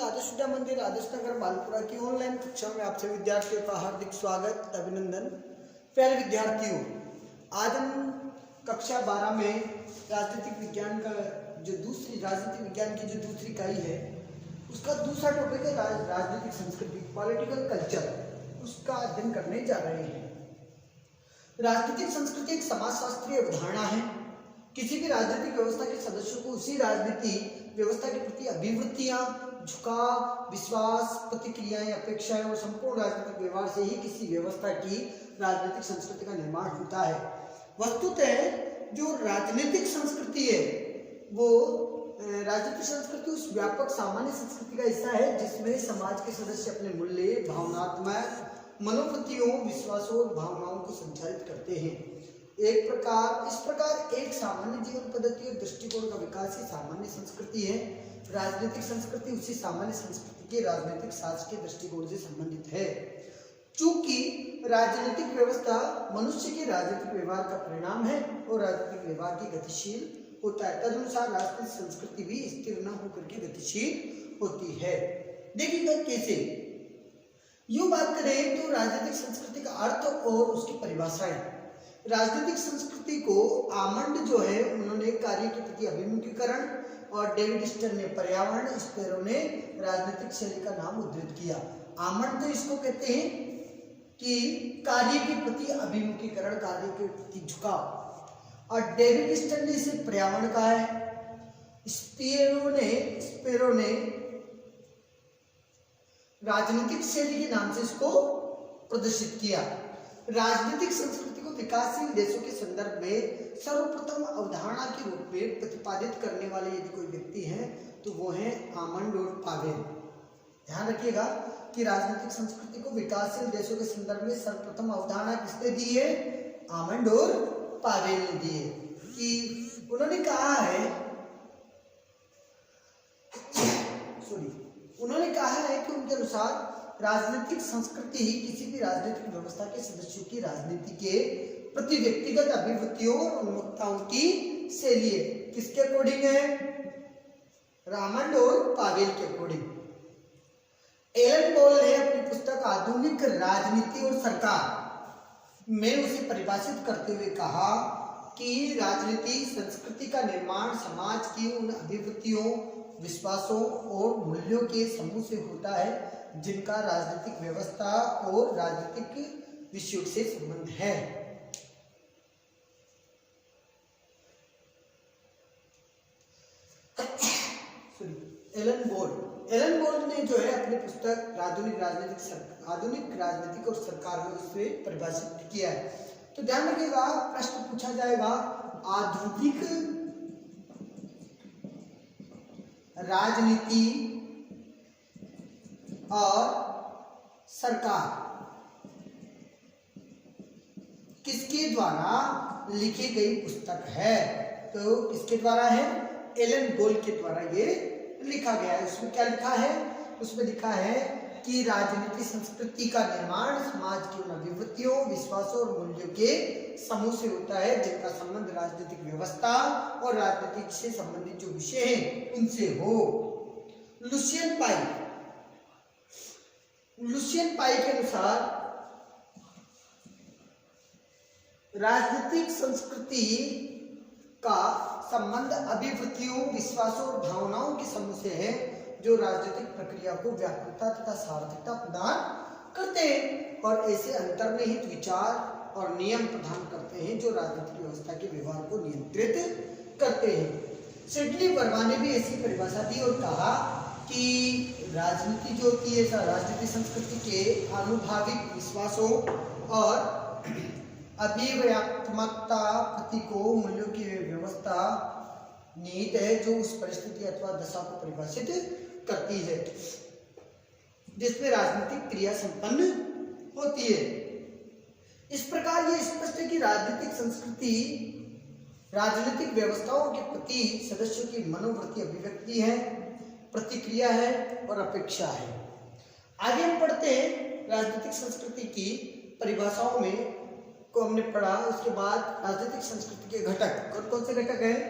आदर्श विद्या मंदिर आदर्श नगर मालपुरा की ऑनलाइन कक्षा में आप सभी विद्यार्थियों का हार्दिक स्वागत अभिनंदन। प्यारे विद्यार्थियों, आज हम कक्षा 12 में राजनीतिक विज्ञान का राजनीतिक विज्ञान की जो दूसरी इकाई है उसका दूसरा टॉपिक है राजनीतिक संस्कृति, पॉलिटिकल कल्चर, उसका अध्ययन करने जा रहे हैं। राजनीतिक संस्कृति एक समाजशास्त्रीय अवधारणा है। किसी भी राजनीतिक व्यवस्था के सदस्यों को उसी राजनीति व्यवस्था के प्रति अभिवृत्तियां, झुकाव, विश्वास, प्रतिक्रियाएं, अपेक्षाएं और संपूर्ण राजनीतिक व्यवहार से ही किसी व्यवस्था की राजनीतिक संस्कृति का निर्माण होता है। वस्तुतः जो राजनीतिक संस्कृति है वो राजनीतिक संस्कृति उस व्यापक सामान्य संस्कृति का हिस्सा है जिसमें समाज के सदस्य अपने मूल्य, भावनात्मक मनोवृत्तियों, विश्वासों और भावनाओं को संचालित करते हैं। इस प्रकार एक सामान्य जीवन पद्धति और दृष्टिकोण का विकास ही सामान्य संस्कृति है। राजनीतिक संस्कृति उसी सामान्य संस्कृति के राजनीतिक शास्त्र के दृष्टिकोण से संबंधित है। चूंकि राजनीतिक व्यवस्था मनुष्य के राजनीतिक व्यवहार का परिणाम है और राजनीतिक व्यवहार की गतिशील होता है, तदनुसार राजनीतिक संस्कृति भी स्थिर न होकर के गतिशील होती है। देखिएगा कैसे। यूं बात करें तो राजनीतिक संस्कृति का अर्थ और उसकी परिभाषाएं। राजनीतिक संस्कृति को आमंड जो है उन्होंने कार्य के प्रति अभिमुखीकरण और डेविड स्टर्न ने पर्यावरण, स्पेरो ने राजनीतिक शैली का नाम उद्धृत किया। आमंड तो इसको कहते हैं कि कार्य के प्रति अभिमुखीकरण, कार्य के प्रति झुकाव, और डेविड स्टर्न ने इसे पर्यावरण कहा है। स्पेरो ने राजनीतिक शैली के नाम से इसको प्रदर्शित किया। राजनीतिक संस्कृति को विकासशील देशों के संदर्भ में सर्वप्रथम अवधारणा के रूप में प्रतिपादित करने वाले यदि कोई व्यक्ति हैं तो वो हैं आमंड और पावेल। ध्यान रखिएगा कि राजनीतिक संस्कृति को विकासशील देशों के संदर्भ में सर्वप्रथम अवधारणा किसने दी है? आमंड और पावेल ने दी है। कि उन्होंने कहा है कि उनके अनुसार राजनीतिक संस्कृति ही किसी भी राजनीतिक व्यवस्था के सदस्यों की राजनीति के प्रति व्यक्तिगत अभिवृत्तियों और उन्मुखताओं की शैली है। किसके अकॉर्डिंग है? आमंड और पावेल के अकॉर्डिंग। एलन बॉल ने अपनी पुस्तक आधुनिक राजनीति और सरकार में उसे परिभाषित करते हुए कहा कि राजनीति संस्कृति का निर्माण समाज की उन अभिवृत्तियों, विश्वासों और मूल्यों के समूह से होता है जिनका राजनीतिक व्यवस्था और राजनीतिक विषयों से संबंध है। एलन बोल ने जो है अपनी पुस्तक आधुनिक राजनीतिक और सरकार में उसे परिभाषित किया है। तो ध्यान रखिएगा, प्रश्न पूछा जाएगा आधुनिक राजनीति और सरकार किसके द्वारा लिखी गई पुस्तक है? तो किसके द्वारा है? एलन बोल के द्वारा ये लिखा गया है। उसमें क्या लिखा है? उसमें लिखा है कि राजनीति संस्कृति का निर्माण समाज की उन अभिवृत्तियों, विश्वासों और मूल्यों के समूह से होता है जिनका संबंध राजनीतिक व्यवस्था और राजनीतिक से संबंधित जो विषय हैं उनसे हो। लुसियन पाई के अनुसार राजनीतिक संस्कृति का संबंध अभिवृत्तियों, विश्वासों और भावनाओं के समूह से है जो राजनीतिक प्रक्रिया को व्यापकता तथा सार्थकता प्रदान करते हैं और ऐसे अंतर्निहित विचार और नियम प्रदान करते हैं जो राजनीतिक व्यवस्था के व्यवहार को नियंत्रित करते हैं। सिडनी वर्मा ने भी ऐसी परिभाषा दी और कहा कि राजनीति जो होती है राजनीतिक संस्कृति के आनुभाविक विश्वासों और अभिव्यक्तात्मकता प्रतीकों, मूल्यों की व्यवस्था निहित है जो उस परिस्थिति अथवा दशा को परिभाषित करती है जिसमें राजनीतिक क्रिया संपन्न होती है। इस प्रकार यह स्पष्ट है कि राजनीतिक संस्कृति राजनीतिक व्यवस्थाओं के प्रति सदस्यों की मनोवृत्ति, अभिव्यक्ति है, प्रतिक्रिया है और अपेक्षा है। आगे हम पढ़ते हैं राजनीतिक संस्कृति की परिभाषाओं में को हमने पढ़ा। उसके बाद राजनीतिक संस्कृति के घटक, कौन कौन से घटक हैं?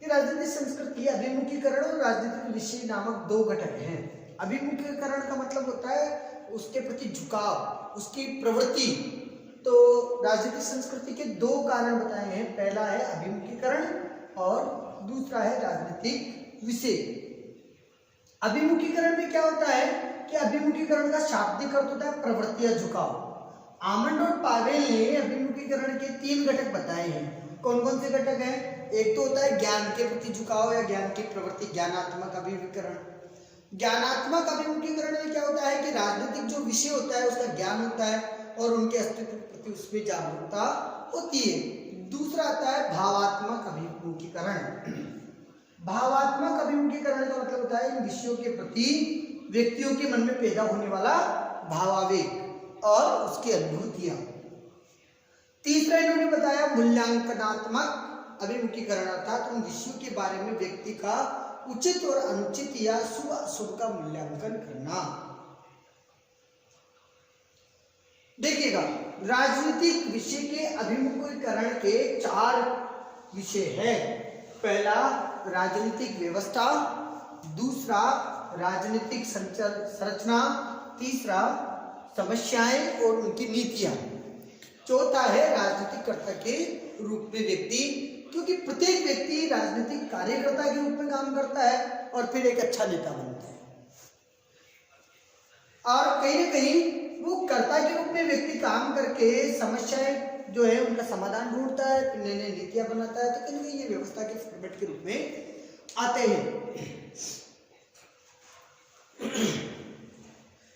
कि राजनीतिक संस्कृति अभिमुखीकरण और राजनीतिक विषय नामक दो घटक हैं। अभिमुखीकरण का मतलब होता है उसके प्रति झुकाव, उसकी प्रवृत्ति। तो राजनीतिक संस्कृति के दो कारण बताए हैं, पहला है अभिमुखीकरण और दूसरा है राजनीतिक विषय। अभिमुखीकरण में क्या होता है कि अभिमुखीकरण का शाब्दिक अर्थ होता है प्रवृत्ति या झुकाव। आमंड और पावेल ने अभिमुखीकरण के 3 घटक बताए हैं। कौन कौन से घटक हैं? एक तो होता है ज्ञान के प्रति झुकाव या ज्ञान की प्रवृत्ति, ज्ञानात्मक अभिमुखीकरण। ज्ञानात्मक अभिमुखीकरण में क्या होता है कि राजनीतिक जो विषय होता है उसका ज्ञान होता है और उनके अस्तित्व के प्रति उसमें जागरूकता होती है। दूसरा आता है भावात्मक अभिमुखीकरण। भावात्मक अभिमुखीकरण का मतलब होता है इन विषयों के प्रति व्यक्तियों के मन में पैदा होने वाला भावावेग और उसकी अनुभूतियां। तीसरा इन्होंने बताया मूल्यांकनात्मक अभिमुखीकरण, अर्थात उन विषयों के बारे में व्यक्ति का उचित और अनुचित या शुभ अशुभ का मूल्यांकन करना। देखिएगा, राजनीतिक विषय के अभिमुखीकरण के 4 विषय हैं। पहला राजनीतिक व्यवस्था, दूसरा राजनीतिक संरचना, तीसरा समस्याएं और उनकी नीतियां, चौथा है राजनीतिक कर्ता के रूप में व्यक्ति, क्योंकि प्रत्येक व्यक्ति राजनीतिक कार्यकर्ता के रूप में काम करता है और फिर एक अच्छा नेता बनता है। और कहीं ना कहीं वो कर्ता के रूप में व्यक्ति काम करके समस्याएं जो है उनका समाधान ढूंढता है, फिर नई नई नीतियां बनाता है। तो कहीं ना कहीं ये व्यवस्था के फॉर्मेट के रूप में आते हैं।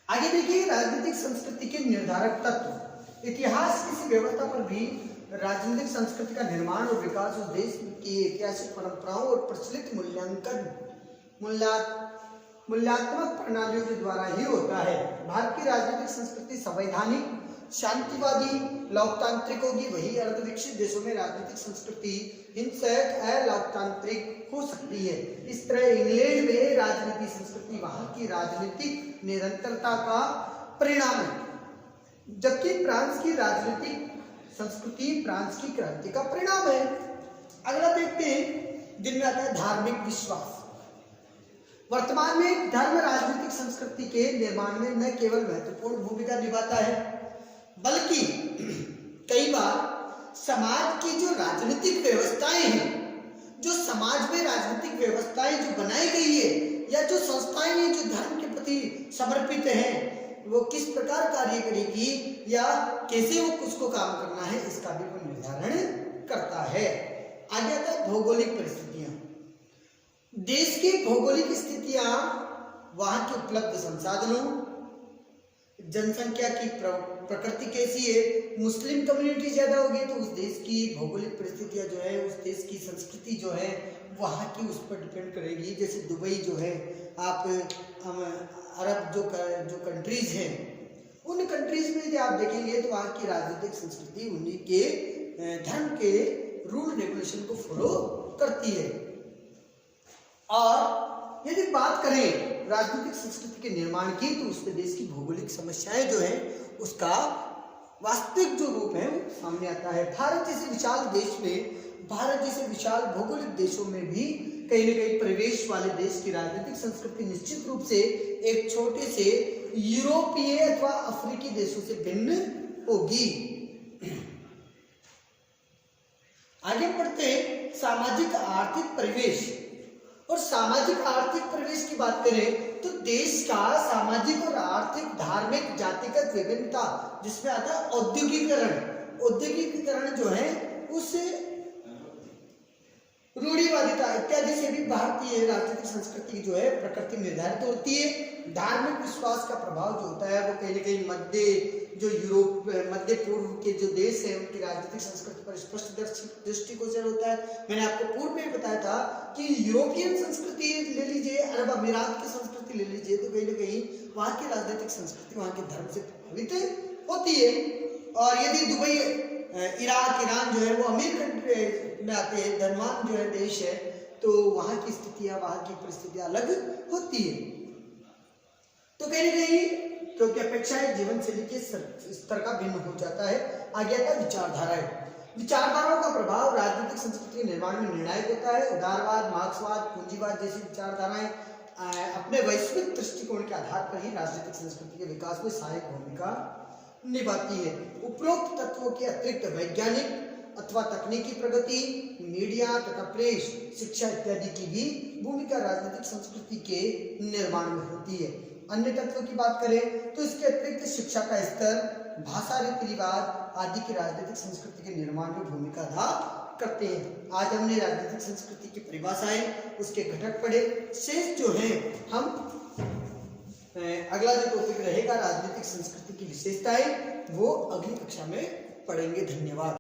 आगे देखिए, राजनीतिक संस्कृति के निर्धारक तत्व। इतिहास किसी व्यवस्था पर भी राजनीतिक संस्कृति का निर्माण और विकास उस देश की ऐतिहासिक परंपराओं और प्रचलित मूल्यांकनात्मक प्रणालियों के द्वारा ही होता है। भारत की राजनीतिक संस्कृति संवैधानिक, शांतिवादी, लोकतांत्रिक होगी। वही अर्धविकसित देशों में राजनीतिक संस्कृति हिंसक, अलोकतांत्रिक हो सकती है। इस तरह इंग्लैंड में राजनीतिक संस्कृति वहां की राजनीतिक निरंतरता का परिणाम है, जबकि फ्रांस की राजनीतिक संस्कृति फ्रांस की क्रांति का परिणाम है। अगला देखते हैं, जिनमें आता है धार्मिक विश्वास। वर्तमान में धर्म राजनीतिक संस्कृति के निर्माण में न केवल महत्वपूर्ण भूमिका निभाता है, बल्कि कई बार समाज की जो राजनीतिक व्यवस्थाएं हैं, जो समाज में राजनीतिक व्यवस्थाएं जो बनाई गई है या जो संस्थाएं हैं जो धर्म के प्रति समर्पित हैं, वो किस प्रकार कार्य करेगी या कैसे वो उसको काम करना है, इसका भी वो निर्धारण करता है। आगे आता है भौगोलिक परिस्थितियां। देश की भौगोलिक स्थितियां, वहां के उपलब्ध संसाधनों, जनसंख्या की प्रकृति कैसी है। मुस्लिम कम्युनिटी ज्यादा होगी तो उस देश की भौगोलिक परिस्थितियां जो है, उस देश की संस्कृति जो है वहां की उस पर डिपेंड करेगी। जैसे दुबई जो है, आप अरब जो कंट्रीज हैं, उन कंट्रीज में यदि आप देखेंगे तो वहाँ की राजनीतिक संस्कृति उन्हीं के धर्म के रूल रेगुलेशन को फॉलो करती है। और यदि बात करें राजनीतिक संस्कृति के निर्माण की, तो उसमें देश की भौगोलिक समस्याएं जो है उसका वास्तविक जो रूप है सामने आता है। भारत जैसे विशाल देश में, भारत जैसे विशाल भौगोलिक देशों में भी कहीं न कहीं प्रवेश वाले देश की राजनीतिक संस्कृति निश्चित रूप से एक छोटे से यूरोपीय अथवा अफ्रीकी देशों से भिन्न होगी। आगे बढ़ते सामाजिक आर्थिक परिवेश। और सामाजिक आर्थिक परिवेश की बात करें तो देश का सामाजिक और आर्थिक, धार्मिक, जातिगत विभिन्नता, जिसमें आता है औद्योगिकीकरण। औद्योगिकीकरण जो है उस रूढ़िवादिता इत्यादि से भी भारतीय राजनीतिक संस्कृति जो है प्रकृति निर्धारित होती है। धार्मिक विश्वास का प्रभाव जो होता है वो कहीं न कहीं मध्य पूर्व के जो देश है उनकी राजनीतिक संस्कृति पर स्पष्ट दृष्टिगोचर होता है। मैंने आपको पूर्व में बताया था कि यूरोपियन संस्कृति ले लीजिए, अरब अमीरात की संस्कृति ले लीजिए, तो कहीं न कहीं वहाँ की राजनीतिक संस्कृति वहाँ के धर्म से प्रभावित होती है। और यदि दुबई, इराक, ईरान जो है वो अमीर कंट्री में आते हैं, धनवान जो है देश है, तो वहाँ की स्थितियाँ, वहाँ की परिस्थितियाँ अलग होती है। तो कहीं न कहीं क्योंकि अपेक्षाएं जीवन शैली के स्तर का भिन्न हो जाता है। आगे आता है विचारधाराएं। विचारधाराओं का प्रभाव राजनीतिक संस्कृति के निर्माण में निर्णायक होता है। उदारवाद, मार्क्सवाद, पूंजीवाद जैसी विचारधाराएं अपने वैश्विक दृष्टिकोण के आधार पर ही राजनीतिक संस्कृति के विकास में सहायक भूमिका निभाती है। उपरोक्त तत्वों के अतिरिक्त वैज्ञानिक अथवा तकनीकी प्रगति, मीडिया तथा प्रेस, शिक्षा इत्यादि की भी भूमिका राजनीतिक संस्कृति के निर्माण में होती है। अन्य तत्वों की बात करें तो इसके अतिरिक्त शिक्षा का स्तर, भाषा, रीति रिवाज आदि की राजनीतिक संस्कृति के निर्माण में भूमिका अदा करते हैं। आज हमने राजनीतिक संस्कृति की परिभाषाएं, उसके घटक पढ़े। शेष जो है हम अगला जो टॉपिक रहेगा राजनीतिक संस्कृति की विशेषताएं, वो अगली कक्षा में पढ़ेंगे। धन्यवाद।